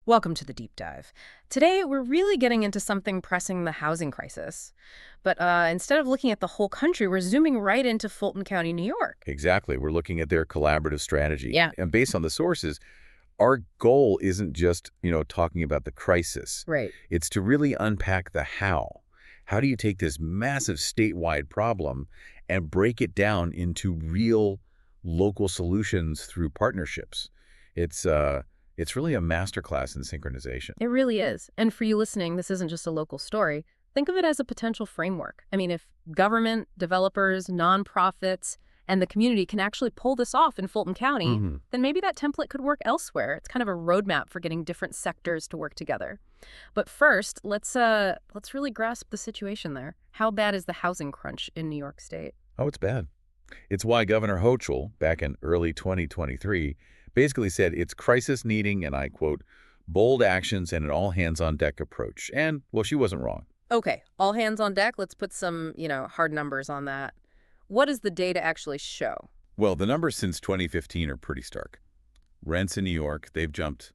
Welcome to the deep dive. Today, we're really getting into something pressing the housing crisis. But instead of looking at the whole country, we're zooming right into Fulton County, New York. Exactly. We're looking at their collaborative strategy. Yeah. And based on the sources, our goal isn't just, talking about the crisis. Right. It's to really unpack the how. How do you take this massive statewide problem and break it down into real local solutions through partnerships? It's really a masterclass in synchronization. It really is. And for you listening, this isn't just a local story. Think of it as a potential framework. I mean, if government, developers, nonprofits, and the community can actually pull this off in Fulton County, then maybe that template could work elsewhere. It's kind of a roadmap for getting different sectors to work together. But first, let's really grasp the situation there. How bad is the housing crunch in New York State? Oh, it's bad. It's why Governor Hochul, back in early 2023, basically said it's crisis needing, and I quote, bold actions and an all-hands-on-deck approach. And, well, she wasn't wrong. Okay, all hands on deck. Let's put some, hard numbers on that. What does the data actually show? Well, the numbers since 2015 are pretty stark. Rents in New York, they've jumped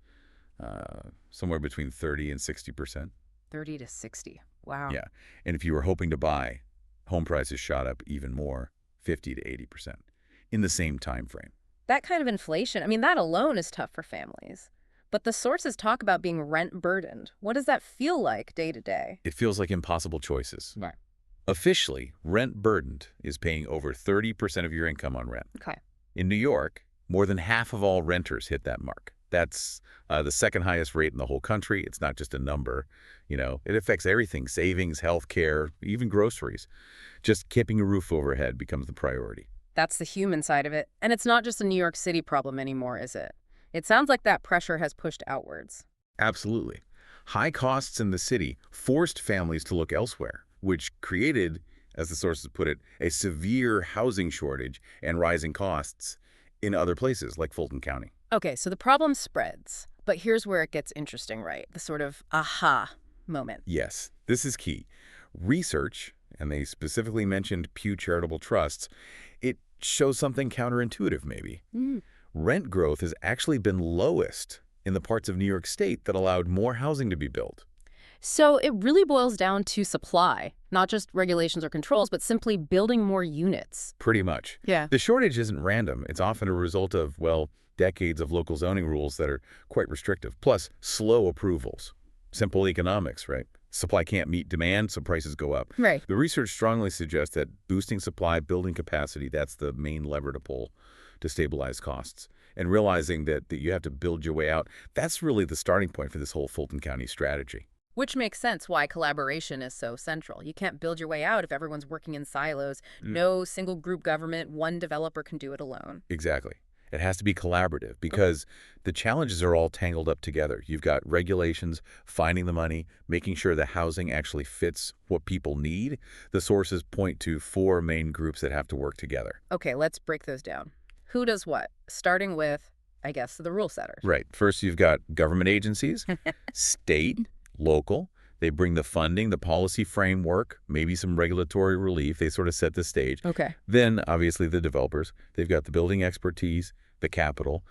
somewhere between 30 and 60%. 30 to 60. Wow. Yeah. And if you were hoping to buy, home prices shot up even more, 50 to 80% in the same time frame. That kind of inflation, I mean, that alone is tough for families. But the sources talk about being rent burdened. What does that feel like day to day? It feels like impossible choices. Right. Officially, rent burdened is paying over 30% of your income on rent. Okay. In New York, more than half of all renters hit that mark. That's the second highest rate in the whole country. It's not just a number. It affects everything: savings, health care, even groceries. Just keeping a roof overhead becomes the priority. That's the human side of it. And it's not just a New York City problem anymore, is it? It sounds like that pressure has pushed outwards. Absolutely. High costs in the city forced families to look elsewhere, which created, as the sources put it, a severe housing shortage and rising costs in other places like Fulton County. Okay, so the problem spreads. But here's where it gets interesting, right? The sort of aha moment. Yes, this is key. Research, and they specifically mentioned Pew Charitable Trusts, it shows something counterintuitive maybe. Rent growth has actually been lowest in the parts of New York State that allowed more housing to be built. So it really boils down to supply, not just regulations or controls, but simply building more units. Pretty much. Yeah. The shortage isn't random. It's often a result of, decades of local zoning rules that are quite restrictive, plus slow approvals. Simple economics, right? Supply can't meet demand, so prices go up. Right. The research strongly suggests that boosting supply, building capacity, that's the main lever to pull to stabilize costs. And realizing that you have to build your way out, that's really the starting point for this whole Fulton County strategy. Which makes sense why collaboration is so central. You can't build your way out if everyone's working in silos. No single group government, one developer can do it alone. Exactly. It has to be collaborative because the challenges are all tangled up together. You've got regulations, finding the money, making sure the housing actually fits what people need. The sources point to 4 main groups that have to work together. Okay, let's break those down. Who does what? Starting with, I guess, the rule setters. Right. First, you've got government agencies, state, local. They bring the funding, the policy framework, maybe some regulatory relief. They sort of set the stage. Okay. Then, obviously, the developers. They've got the building expertise, the capital,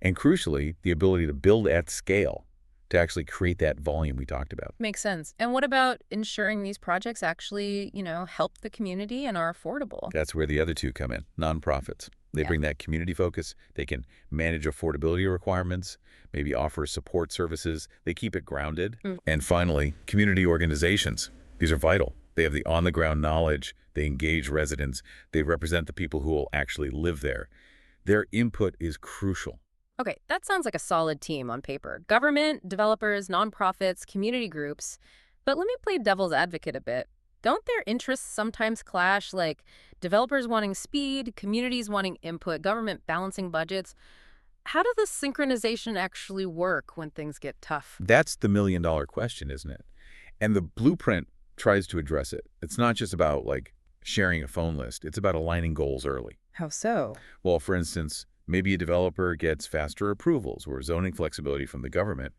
and crucially, the ability to build at scale to actually create that volume we talked about. Makes sense. And what about ensuring these projects actually, help the community and are affordable? That's where the other two come in, nonprofits. They bring that community focus. They can manage affordability requirements, maybe offer support services. They keep it grounded. And finally, community organizations. These are vital. They have the on-the-ground knowledge. They engage residents. They represent the people who will actually live there. Their input is crucial. Okay, that sounds like a solid team on paper. Government, developers, nonprofits, community groups. But let me play devil's advocate a bit. Don't their interests sometimes clash, like developers wanting speed, communities wanting input, government balancing budgets? How does this synchronization actually work when things get tough? That's the million-dollar question, isn't it? And the blueprint tries to address it. It's not just about, sharing a phone list. It's about aligning goals early. How so? Well, for instance, maybe a developer gets faster approvals or zoning flexibility from the government,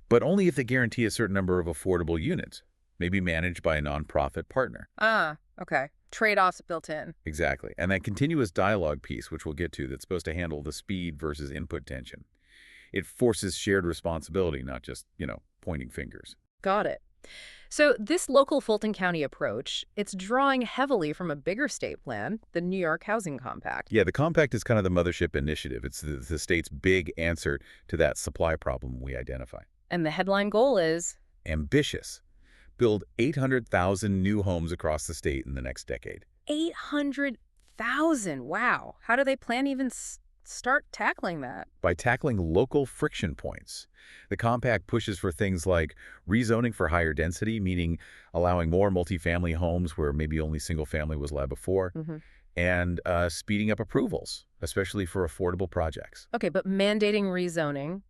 but only if they guarantee a certain number of affordable units, maybe managed by a nonprofit partner. Ah, okay. Trade-offs built in. Exactly. And that continuous dialogue piece, which we'll get to, that's supposed to handle the speed versus input tension. It forces shared responsibility, not just, pointing fingers. Got it. So this local Fulton County approach, it's drawing heavily from a bigger state plan, the New York Housing Compact. Yeah, the compact is kind of the mothership initiative. It's the state's big answer to that supply problem we identify. And the headline goal is Ambitious. Build 800,000 new homes across the state in the next decade. 800,000. Wow. How do they plan to even start tackling that? By tackling local friction points. The compact pushes for things like rezoning for higher density, meaning allowing more multifamily homes where maybe only single family was allowed before, and speeding up approvals, especially for affordable projects. Okay, but mandating rezoning,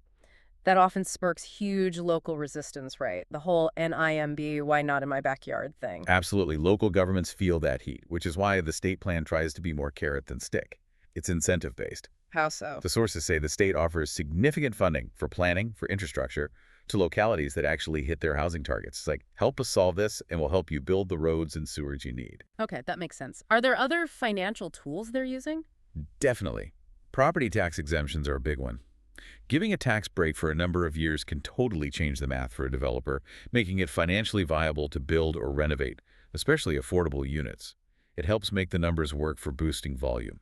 that often sparks huge local resistance, right? The whole NIMB, why not in my backyard thing. Absolutely. Local governments feel that heat, which is why the state plan tries to be more carrot than stick. It's incentive-based. How so? The sources say the state offers significant funding for planning, for infrastructure, to localities that actually hit their housing targets. It's like, help us solve this, and we'll help you build the roads and sewers you need. Okay, that makes sense. Are there other financial tools they're using? Definitely. Property tax exemptions are a big one. Giving a tax break for a number of years can totally change the math for a developer, making it financially viable to build or renovate, especially affordable units. It helps make the numbers work for boosting volume.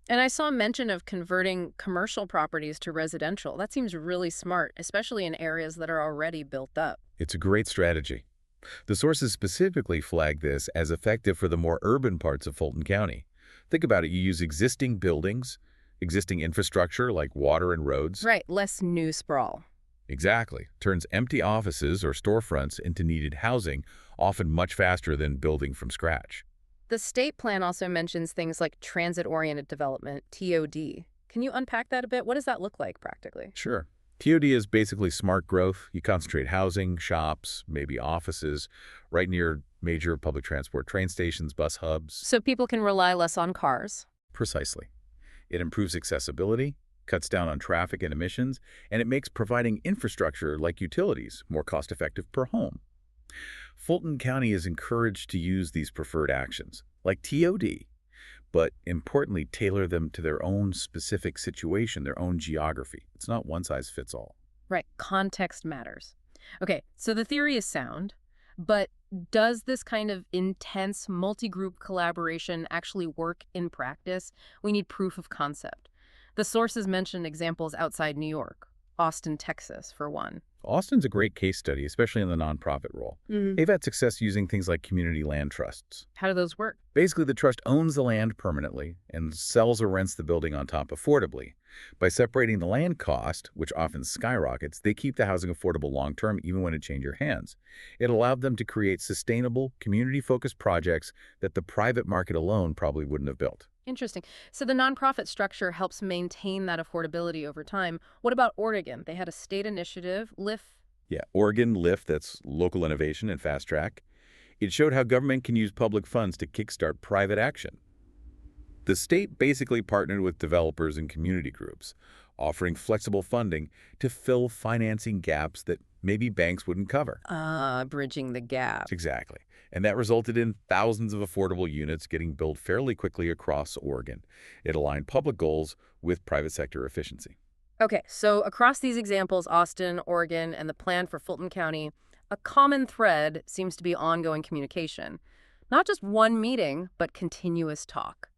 And I saw mention of converting commercial properties to residential. That seems really smart, especially in areas that are already built up. It's a great strategy. The sources specifically flag this as effective for the more urban parts of Fulton County. Think about it. You use existing buildings, existing infrastructure like water and roads. Right, less new sprawl. Exactly. Turns empty offices or storefronts into needed housing, often much faster than building from scratch. The state plan also mentions things like transit-oriented development, TOD. Can you unpack that a bit? What does that look like practically? Sure. TOD is basically smart growth. You concentrate housing, shops, maybe offices, right near major public transport, train stations, bus hubs. So people can rely less on cars. Precisely. It improves accessibility, cuts down on traffic and emissions, and it makes providing infrastructure like utilities more cost-effective per home. Fulton County is encouraged to use these preferred actions, like TOD, but importantly, tailor them to their own specific situation, their own geography. It's not one size fits all. Right, context matters. Okay, so the theory is sound, but does this kind of intense multi-group collaboration actually work in practice? We need proof of concept. The sources mention examples outside New York, Austin, Texas, for one. Austin's a great case study, especially in the nonprofit role. They've had success using things like community land trusts. How do those work? Basically, the trust owns the land permanently and sells or rents the building on top affordably. By separating the land cost, which often skyrockets, they keep the housing affordable long-term even when it changes hands. It allowed them to create sustainable, community-focused projects that the private market alone probably wouldn't have built. Interesting. So the nonprofit structure helps maintain that affordability over time. What about Oregon? They had a state initiative, LIFT. Yeah, Oregon LIFT, that's local innovation and fast track. It showed how government can use public funds to kickstart private action. The state basically partnered with developers and community groups, offering flexible funding to fill financing gaps that maybe banks wouldn't cover. Bridging the gap. Exactly. And that resulted in thousands of affordable units getting built fairly quickly across Oregon. It aligned public goals with private sector efficiency. Okay, so across these examples, Austin, Oregon, and the plan for Fulton County, a common thread seems to be ongoing communication. Not just one meeting, but continuous talk.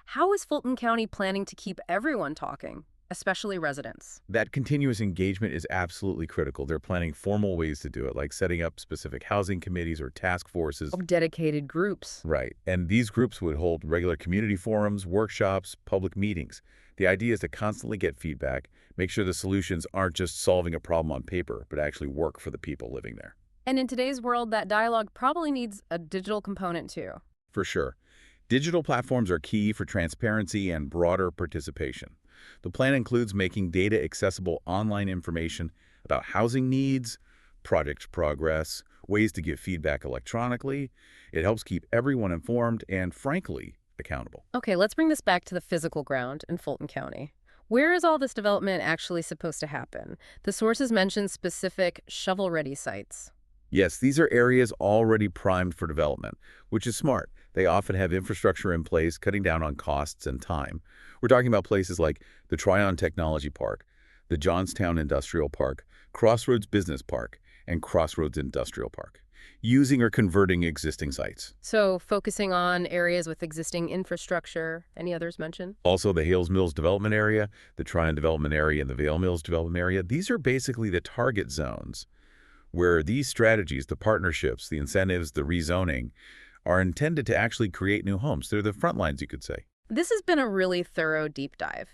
How is Fulton County planning to keep everyone talking, especially residents? That continuous engagement is absolutely critical. They're planning formal ways to do it, like setting up specific housing committees or task forces. Of dedicated groups. Right. And these groups would hold regular community forums, workshops, public meetings. The idea is to constantly get feedback, make sure the solutions aren't just solving a problem on paper, but actually work for the people living there. And in today's world, that dialogue probably needs a digital component too. For sure. Digital platforms are key for transparency and broader participation. The plan includes making data accessible online information about housing needs, project progress, ways to give feedback electronically. It helps keep everyone informed and, frankly, accountable. Okay, let's bring this back to the physical ground in Fulton County. Where is all this development actually supposed to happen? The sources mention specific shovel-ready sites. Yes, these are areas already primed for development, which is smart. They often have infrastructure in place, cutting down on costs and time. We're talking about places like the Tryon Technology Park, the the Johnstown Industrial Park, Crossroads Business Park, and Crossroads Industrial Park, using or converting existing sites. So focusing on areas with existing infrastructure. Any others mentioned? Also, the Hales Mills Development Area, the Tryon Development Area, and the Vale Mills Development Area. These are basically the target zones where these strategies, the partnerships, the incentives, the rezoning, are intended to actually create new homes. They're the front lines, you could say. This has been a really thorough deep dive.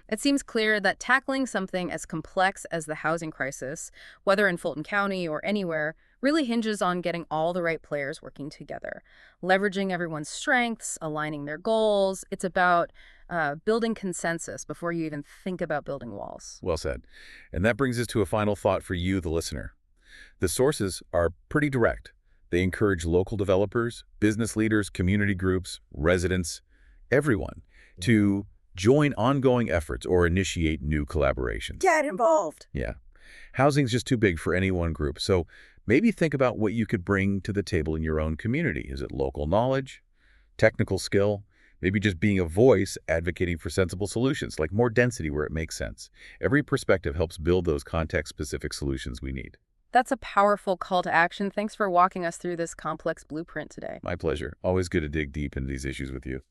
It seems clear that tackling something as complex as the housing crisis, whether in Fulton County or anywhere, really hinges on getting all the right players working together, leveraging everyone's strengths, aligning their goals. It's about building consensus before you even think about building walls. Well said. And that brings us to a final thought for you, the listener. The sources are pretty direct. They encourage local developers, business leaders, community groups, residents, everyone to join ongoing efforts or initiate new collaborations. Get involved. Yeah. Housing's just too big for any one group, so maybe think about what you could bring to the table in your own community. Is it local knowledge, technical skill, maybe just being a voice advocating for sensible solutions, like more density where it makes sense? Every perspective helps build those context-specific solutions we need. That's a powerful call to action. Thanks for walking us through this complex blueprint today. My pleasure. Always good to dig deep into these issues with you.